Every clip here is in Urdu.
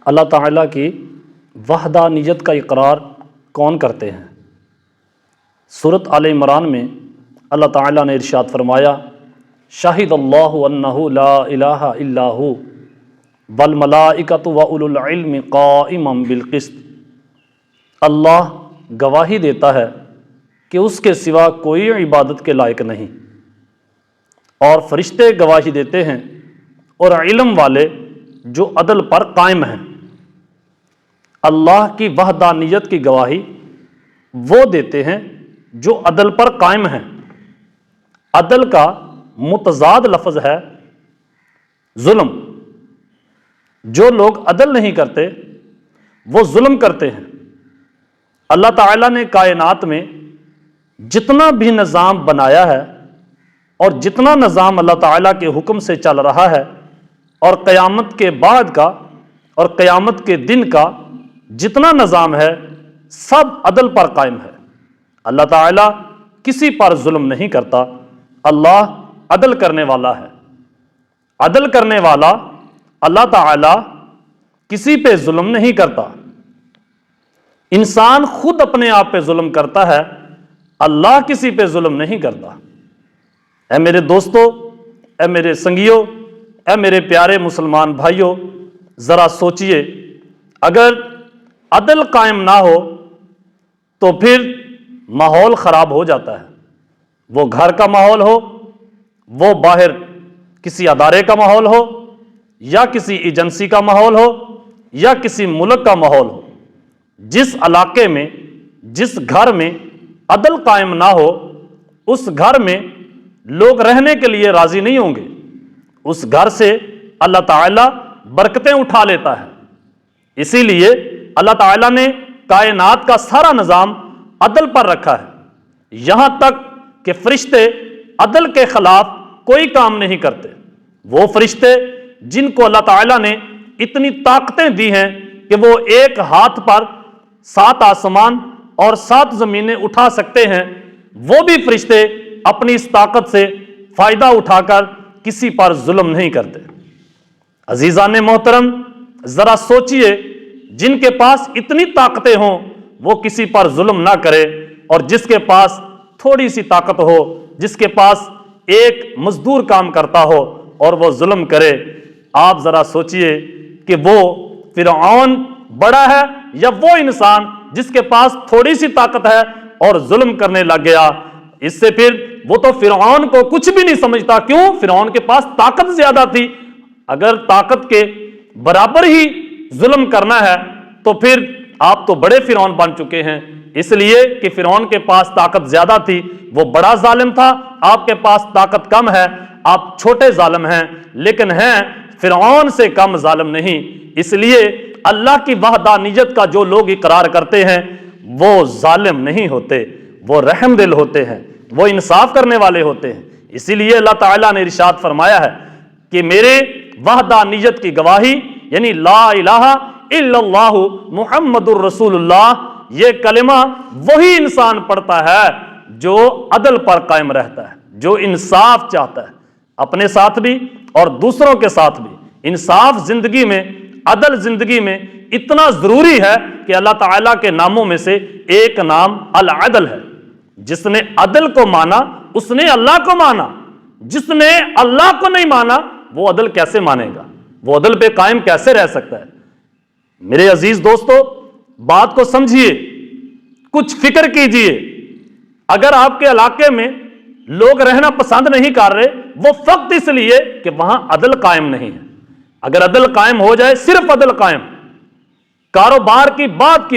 اللہ تعالیٰ کی وحدانیت کا اقرار کون کرتے ہیں؟ سورۃ آل عمران میں اللہ تعالیٰ نے ارشاد فرمایا، شاہد اللہ انہ لا الہ الا ہو والملائکۃ واولو العلم قائما بالقسط۔ اللہ گواہی دیتا ہے کہ اس کے سوا کوئی عبادت کے لائق نہیں، اور فرشتے گواہی دیتے ہیں اور علم والے جو عدل پر قائم ہیں۔ اللہ کی وحدانیت کی گواہی وہ دیتے ہیں جو عدل پر قائم ہیں۔ عدل کا متضاد لفظ ہے ظلم۔ جو لوگ عدل نہیں کرتے وہ ظلم کرتے ہیں۔ اللہ تعالیٰ نے کائنات میں جتنا بھی نظام بنایا ہے اور جتنا نظام اللہ تعالیٰ کے حکم سے چل رہا ہے، اور قیامت کے بعد کا اور قیامت کے دن کا جتنا نظام ہے، سب عدل پر قائم ہے۔ اللہ تعالیٰ کسی پر ظلم نہیں کرتا۔ اللہ عدل کرنے والا ہے۔ عدل کرنے والا اللہ تعالیٰ کسی پہ ظلم نہیں کرتا۔ انسان خود اپنے آپ پہ ظلم کرتا ہے، اللہ کسی پہ ظلم نہیں کرتا۔ اے میرے دوستو، اے میرے سنگیوں، اے میرے پیارے مسلمان بھائیوں، ذرا سوچئے، اگر عدل قائم نہ ہو تو پھر ماحول خراب ہو جاتا ہے۔ وہ گھر کا ماحول ہو، وہ باہر کسی ادارے کا ماحول ہو، یا کسی ایجنسی کا ماحول ہو، یا کسی ملک کا ماحول ہو، جس علاقے میں جس گھر میں عدل قائم نہ ہو، اس گھر میں لوگ رہنے کے لیے راضی نہیں ہوں گے۔ اس گھر سے اللہ تعالیٰ برکتیں اٹھا لیتا ہے۔ اسی لیے اللہ تعالیٰ نے کائنات کا سارا نظام عدل پر رکھا ہے، یہاں تک کہ فرشتے عدل کے خلاف کوئی کام نہیں کرتے۔ وہ فرشتے جن کو اللہ تعالیٰ نے اتنی طاقتیں دی ہیں کہ وہ ایک ہاتھ پر 7 آسمان اور 7 زمینیں اٹھا سکتے ہیں، وہ بھی فرشتے اپنی اس طاقت سے فائدہ اٹھا کر کسی پر ظلم نہیں کرتے۔ عزیزان محترم، ذرا سوچئے، جن کے پاس اتنی طاقتیں ہوں وہ کسی پر ظلم نہ کرے، اور جس کے پاس تھوڑی سی طاقت ہو، جس کے پاس ایک مزدور کام کرتا ہو اور وہ ظلم کرے، آپ ذرا سوچئے کہ وہ فرعون بڑا ہے یا وہ انسان جس کے پاس تھوڑی سی طاقت ہے اور ظلم کرنے لگ گیا۔ اس سے پھر وہ تو فرعون کو کچھ بھی نہیں سمجھتا۔ کیوں؟ فرعون کے پاس طاقت زیادہ تھی۔ اگر طاقت کے برابر ہی ظلم کرنا ہے تو پھر آپ تو بڑے فرعون بن چکے ہیں۔ اس لیے کہ فرعون کے پاس طاقت زیادہ تھی، وہ بڑا ظالم تھا، آپ کے پاس طاقت کم ہے، آپ چھوٹے ظالم ہیں، لیکن ہیں فرعون سے کم ظالم نہیں۔ اس لیے اللہ کی وحدانیت کا جو لوگ اقرار کرتے ہیں وہ ظالم نہیں ہوتے، وہ رحم دل ہوتے ہیں، وہ انصاف کرنے والے ہوتے ہیں۔ اسی لیے اللہ تعالیٰ نے ارشاد فرمایا ہے کہ میرے وحدانیت کی گواہی، یعنی لا الہ الا اللہ محمد الرسول اللہ، یہ کلمہ وہی انسان پڑھتا ہے جو عدل پر قائم رہتا ہے، جو انصاف چاہتا ہے، اپنے ساتھ بھی اور دوسروں کے ساتھ بھی۔ انصاف زندگی میں، عدل زندگی میں اتنا ضروری ہے کہ اللہ تعالیٰ کے ناموں میں سے ایک نام العدل ہے۔ جس نے عدل کو مانا اس نے اللہ کو مانا، جس نے اللہ کو نہیں مانا وہ عدل کیسے مانے گا؟ وہ عدل پہ قائم کیسے رہ سکتا ہے؟ میرے عزیز دوستو، بات کو سمجھیے، کچھ فکر کیجئے۔ اگر آپ کے علاقے میں لوگ رہنا پسند نہیں کر رہے، وہ فقط اس لیے کہ وہاں عدل قائم نہیں ہے۔ اگر عدل قائم ہو جائے، صرف عدل قائم، کاروبار کی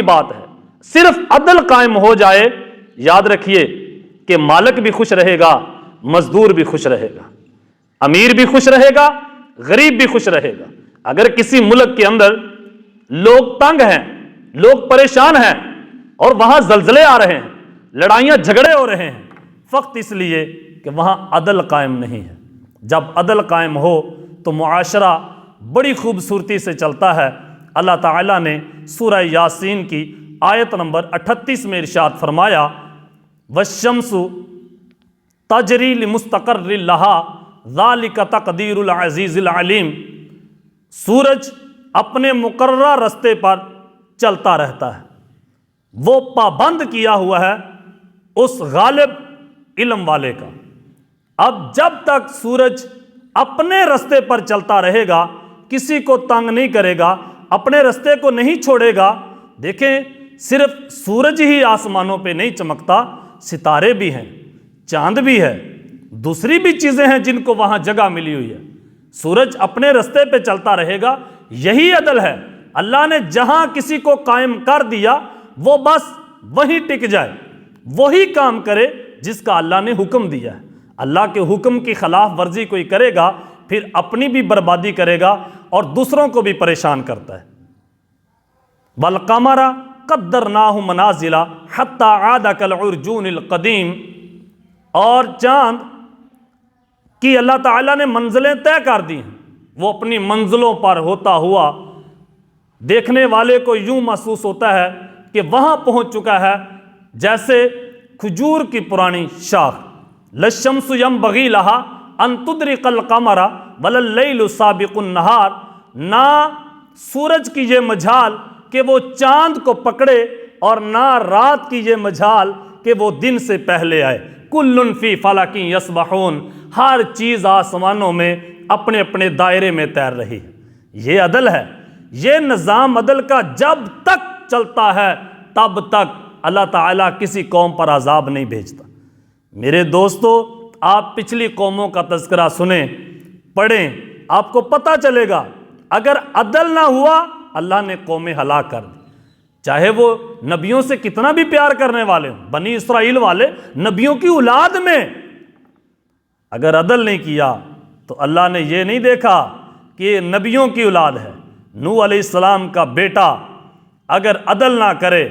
بات ہے، صرف عدل قائم ہو جائے، یاد رکھیے کہ مالک بھی خوش رہے گا، مزدور بھی خوش رہے گا، امیر بھی خوش رہے گا، غریب بھی خوش رہے گا۔ اگر کسی ملک کے اندر لوگ تنگ ہیں، لوگ پریشان ہیں، اور وہاں زلزلے آ رہے ہیں، لڑائیاں جھگڑے ہو رہے ہیں، فقط اس لیے کہ وہاں عدل قائم نہیں ہے۔ جب عدل قائم ہو تو معاشرہ بڑی خوبصورتی سے چلتا ہے۔ اللہ تعالیٰ نے سورہ یاسین کی آیت نمبر 38 میں ارشاد فرمایا، والشمس تجری لمستقر لہا ذالک تقدیر العزیز العلیم۔ سورج اپنے مقررہ رستے پر چلتا رہتا ہے، وہ پابند کیا ہوا ہے اس غالب علم والے کا۔ اب جب تک سورج اپنے رستے پر چلتا رہے گا، کسی کو تنگ نہیں کرے گا، اپنے رستے کو نہیں چھوڑے گا۔ دیکھیں، صرف سورج ہی آسمانوں پہ نہیں چمکتا، ستارے بھی ہیں، چاند بھی ہے، دوسری بھی چیزیں ہیں جن کو وہاں جگہ ملی ہوئی ہے۔ سورج اپنے رستے پہ چلتا رہے گا، یہی عدل ہے۔ اللہ نے جہاں کسی کو قائم کر دیا وہ بس وہیں ٹک جائے، وہی کام کرے جس کا اللہ نے حکم دیا ہے۔ اللہ کے حکم کی خلاف ورزی کوئی کرے گا پھر اپنی بھی بربادی کرے گا اور دوسروں کو بھی پریشان کرتا ہے۔ وَالْقَمَرَ قَدَّرْنَاهُ مَنَازِلَ حَتَّى عَادَ كَالْعُرْجُونِ الْقَدِيمِ، اور چاند کی اللہ تعالیٰ نے منزلیں طے کر دی ہیں، وہ اپنی منزلوں پر ہوتا ہوا دیکھنے والے کو یوں محسوس ہوتا ہے کہ وہاں پہنچ چکا ہے جیسے کھجور کی پرانی شاخ۔ لَلشَّمْسُ يَنبَغِي لَهَا أَن تُدْرِكَ الْقَمَرَ وَلَا اللَّيْلُ سَابِقُ النَّهَارِ، نہ سورج کی یہ مجال کہ وہ چاند کو پکڑے اور نہ رات کی یہ مجال کہ وہ دن سے پہلے آئے۔ کل فی فلک یسبحون، ہر چیز آسمانوں میں اپنے اپنے دائرے میں تیر رہی ہے۔ یہ عدل ہے، یہ نظام عدل کا جب تک چلتا ہے تب تک اللہ تعالیٰ کسی قوم پر عذاب نہیں بھیجتا۔ میرے دوستو، آپ پچھلی قوموں کا تذکرہ سنیں، پڑھیں، آپ کو پتہ چلے گا اگر عدل نہ ہوا اللہ نے قومیں ہلاک کر دی، چاہے وہ نبیوں سے کتنا بھی پیار کرنے والے ہوں۔ بنی اسرائیل والے نبیوں کی اولاد میں اگر عدل نہیں کیا تو اللہ نے یہ نہیں دیکھا کہ یہ نبیوں کی اولاد ہے۔ نوح علیہ السلام کا بیٹا اگر عدل نہ کرے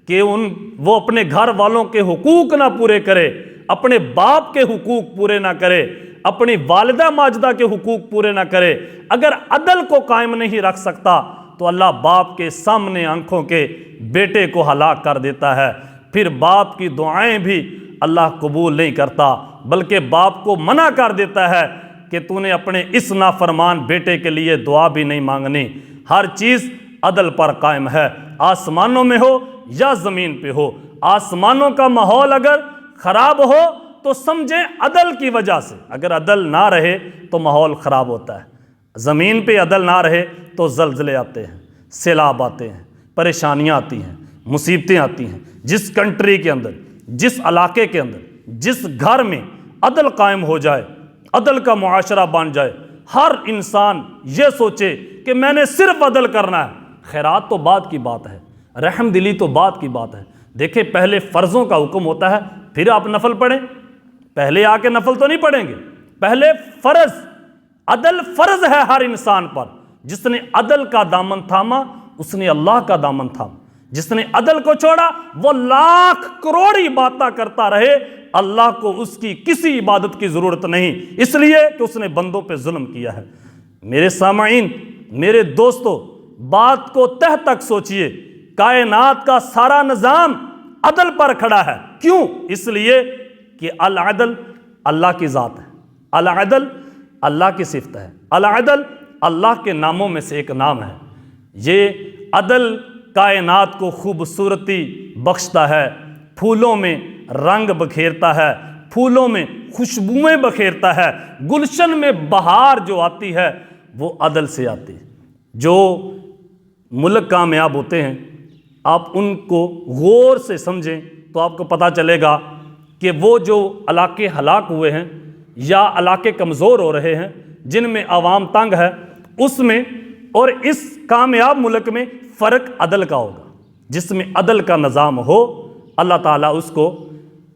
کہ وہ اپنے گھر والوں کے حقوق نہ پورے کرے، اپنے باپ کے حقوق پورے نہ کرے، اپنی والدہ ماجدہ کے حقوق پورے نہ کرے، اگر عدل کو قائم نہیں رکھ سکتا تو اللہ باپ کے سامنے آنکھوں کے بیٹے کو ہلاک کر دیتا ہے۔ پھر باپ کی دعائیں بھی اللہ قبول نہیں کرتا، بلکہ باپ کو منع کر دیتا ہے کہ تو نے اپنے اس نافرمان بیٹے کے لیے دعا بھی نہیں مانگنی۔ ہر چیز عدل پر قائم ہے، آسمانوں میں ہو یا زمین پہ ہو۔ آسمانوں کا ماحول اگر خراب ہو تو سمجھیں عدل کی وجہ سے، اگر عدل نہ رہے تو ماحول خراب ہوتا ہے۔ زمین پہ عدل نہ رہے تو زلزلے آتے ہیں، سیلاب آتے ہیں، پریشانیاں آتی ہیں، مصیبتیں آتی ہیں۔ جس کنٹری کے اندر، جس علاقے کے اندر، جس گھر میں عدل قائم ہو جائے، عدل کا معاشرہ بن جائے، ہر انسان یہ سوچے کہ میں نے صرف عدل کرنا ہے، خیرات تو بعد کی بات ہے، رحم دلی تو بعد کی بات ہے۔ دیکھیں، پہلے فرضوں کا حکم ہوتا ہے، پھر آپ نفل پڑھیں۔ پہلے آ کے نفل تو نہیں پڑھیں گے، پہلے فرض۔ عدل فرض ہے ہر انسان پر۔ جس نے عدل کا دامن تھاما اس نے اللہ کا دامن تھاما، جس نے عدل کو چھوڑا وہ لاکھ کروڑ عبادت کرتا رہے، اللہ کو اس کی کسی عبادت کی ضرورت نہیں، اس لیے کہ اس نے بندوں پہ ظلم کیا ہے۔ میرے سامعین، میرے دوستو، بات کو تہ تک سوچئے، کائنات کا سارا نظام عدل پر کھڑا ہے۔ کیوں؟ اس لیے کہ العدل اللہ کی ذات ہے، العدل اللہ کی صفت ہے، العدل اللہ کے ناموں میں سے ایک نام ہے۔ یہ عدل کائنات کو خوبصورتی بخشتا ہے، پھولوں میں رنگ بکھیرتا ہے، پھولوں میں خوشبوئیں بکھیرتا ہے، گلشن میں بہار جو آتی ہے وہ عدل سے آتی ہے۔ جو ملک کامیاب ہوتے ہیں آپ ان کو غور سے سمجھیں تو آپ کو پتہ چلے گا کہ وہ جو علاقے ہلاک ہوئے ہیں یا علاقے کمزور ہو رہے ہیں، جن میں عوام تنگ ہے، اس میں اور اس کامیاب ملک میں فرق عدل کا ہوگا۔ جس میں عدل کا نظام ہو اللہ تعالیٰ اس کو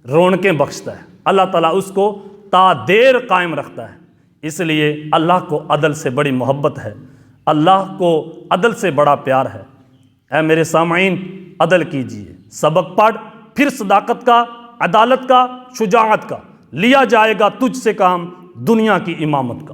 رونقیں بخشتا ہے، اللہ تعالیٰ اس کو تا دیر قائم رکھتا ہے۔ اس لیے اللہ کو عدل سے بڑی محبت ہے، اللہ کو عدل سے بڑا پیار ہے۔ اے میرے سامعین، عدل کیجئے، سبق پڑھ، پھر صداقت کا، عدالت کا، شجاعت کا، لیا جائے گا تجھ سے کام دنیا کی امامت کا۔